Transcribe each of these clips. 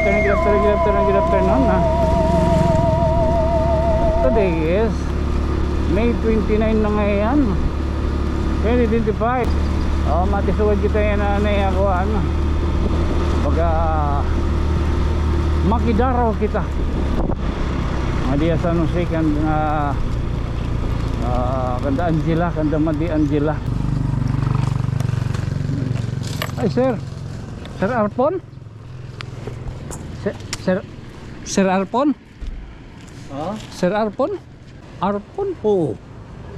good afternoon. Today is May 29 na ngayon, 2025. Matisugad kita yan na ako baga makidaraw kita. Madiya sa nusik kanda Angela, kanda Madi Angela. Ay sir Arpon? Sir Arpon? Ha? Sir Arpon? Arpon? Oo.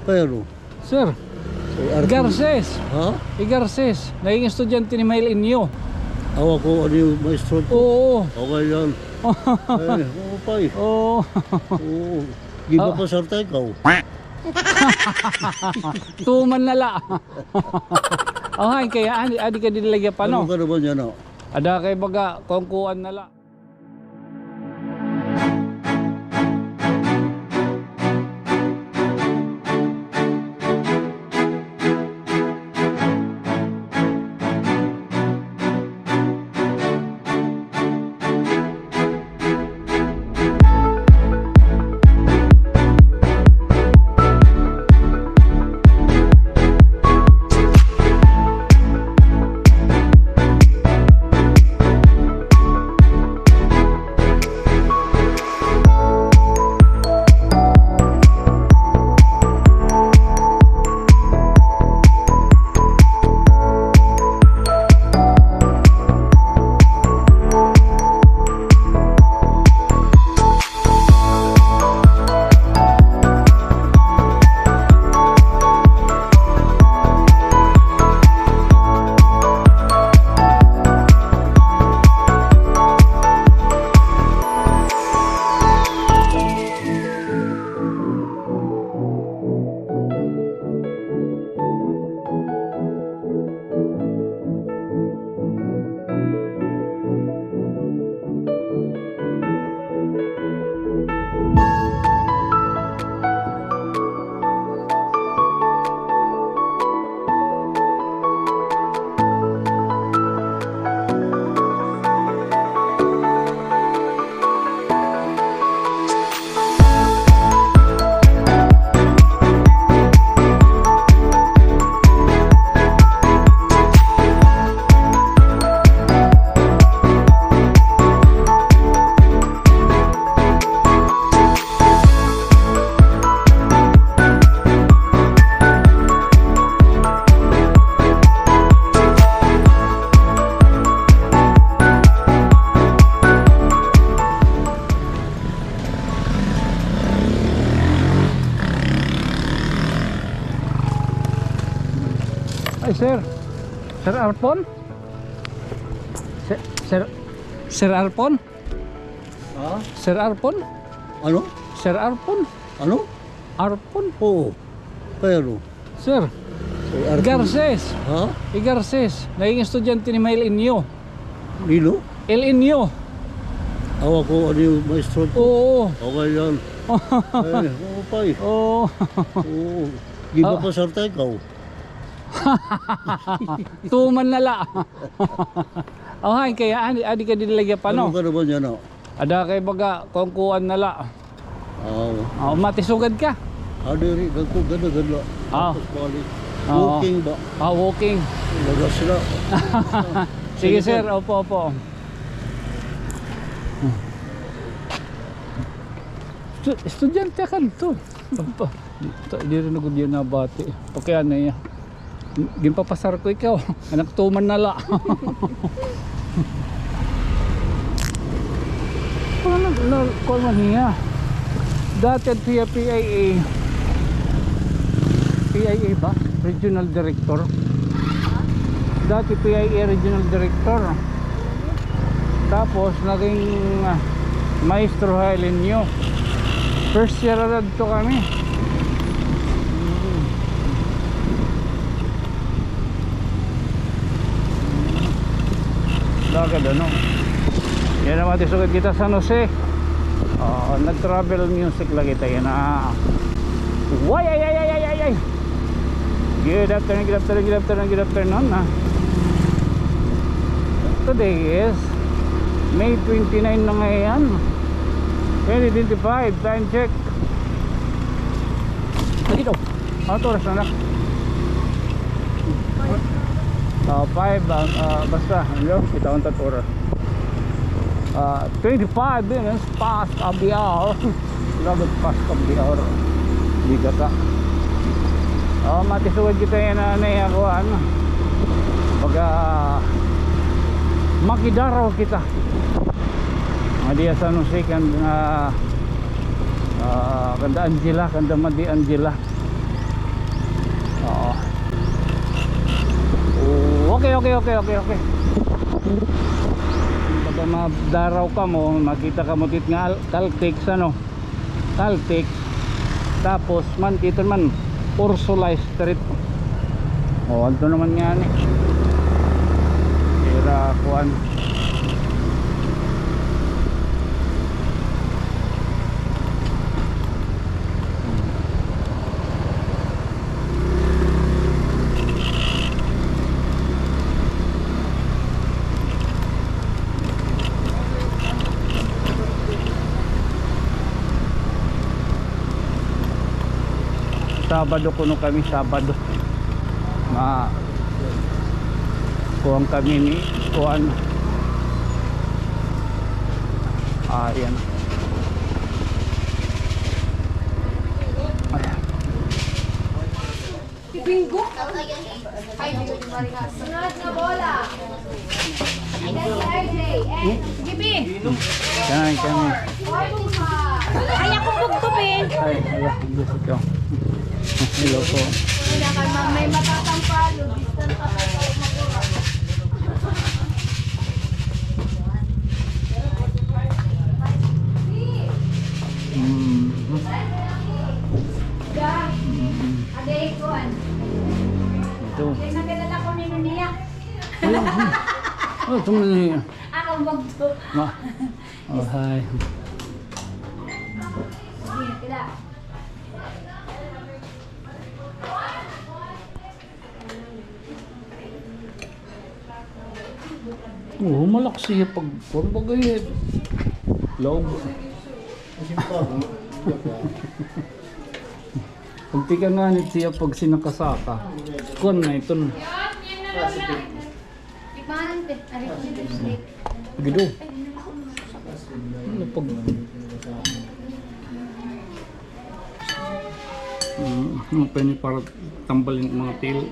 Pero? Sir Arpon. Garces. Ha? Garces. Naging estudyante ni Mail Inyo. Awa ko ano yung maestro ko? Oo. Okay yan. Oo pa eh. Oo. Oo. Giba pa sarta ikaw. Tuman nala. Okay, kaya adi ka dinilagyan pa no? Ano ka naman yan o? Ada kay baga kongkuan nala. Ay Sir Arpon? Sir Arpon? Ha? Sir Arpon? Ano? Sir Arpon? Ano? Arpon? Oo. Pero? Sir Arpon. Garces. Ha? Garces. Naging estudyante ni Mail Inyo. Nino? El Inyo. Awa ko ano yung maestro ko? Oo. Okay yan. Oo pa eh. Oo. Oo. Giba pa sarta ikaw. Tuman nala. Okay, kaya adi ka dinilagyan pa no? Ano ka naman yan o? Ada kay baga kongkuan nala. Oo. Matisugad ka. Diri, gagko ganda. Walking ba? Walking. Lagas sila. Sige sir, opo. Estudyante ka to. Hindi rin ako diyan nabati. Okay na yan. Ginpapasar ko ikaw. Anak tuman nala. Kung man niya. Dati siya PIA ba? Regional Director. Dati PIA Regional Director. Tapos naging Maestro Helenio. First year na to kami. Dagad ano. Yan naman tisugad kita sa Jose. Nag-travel music lagi tayo na. Ay. Good afternoon. Today is May 29 na ngayon. 2025, time check. Dito. Ano to oras na na? 5, basta, hello, kita ang tatura. 25 minutes past of the hour. Grabe, past of the hour. Hindi ka ka. Matisuod kita yan na ako, ano. Pagka makidaraw kita. Madi sa nusik kanda Angela, kanda Madi Angela. Oo. Okay. Pagka madaraw ka mo, makita ka mo tit nga Caltex, ano? Caltex. Tapos man dito man Ursula Street. Ito naman nga ni. Kira kuan. Sabado kuno kami, Sabado kuwang kami ni kuwan. Ayan. Bingo. Ay, sunod na bola. Gibi. Kami. Ay, ako bugtubin. Ay, gusto ko. Hello po. Kailangan may matatampalo. Distant pa tayo magura. Agay kuan. Ito. Nagdala ko ni niya. Ito mo niya. Ako bugto. Hi. Kila. Malak siya pag bagay. Log. Pagtika nga nit siya pag sinakasaka. Kuan na ito. Gido. Ano pag penny para tambalin mga tail.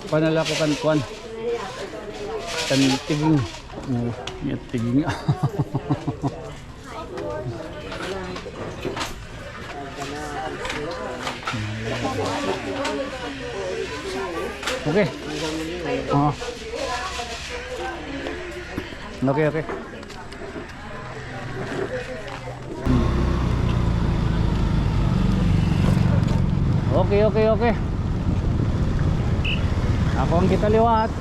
Panala ko kan kuan. Kan tiging. Yan tiging. Okay. Okay. Okay. Ako ang kita liwat.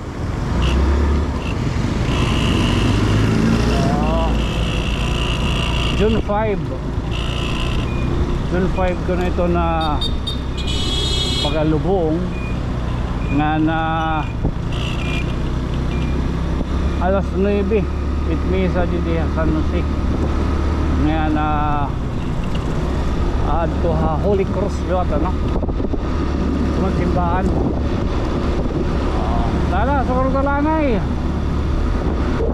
June 5 ko na ito na pagalubong nga na alas 9 it misa di San Jose nga na adto ha Holy Cross liwat, ano? Magsimbahan. Tara, sukor ko lanay.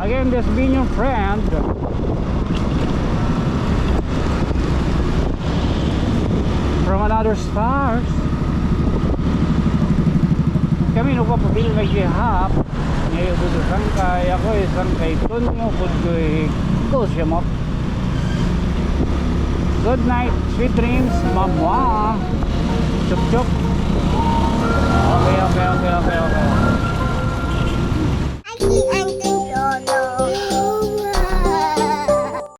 Again, this being your friend from another stars. Kami nung papapil na gihap. Ngayon ko sangkay. Ako sangkay tunyo. Kung ko'y ko siya mo. Good night, sweet dreams, mamwa. Chup chup.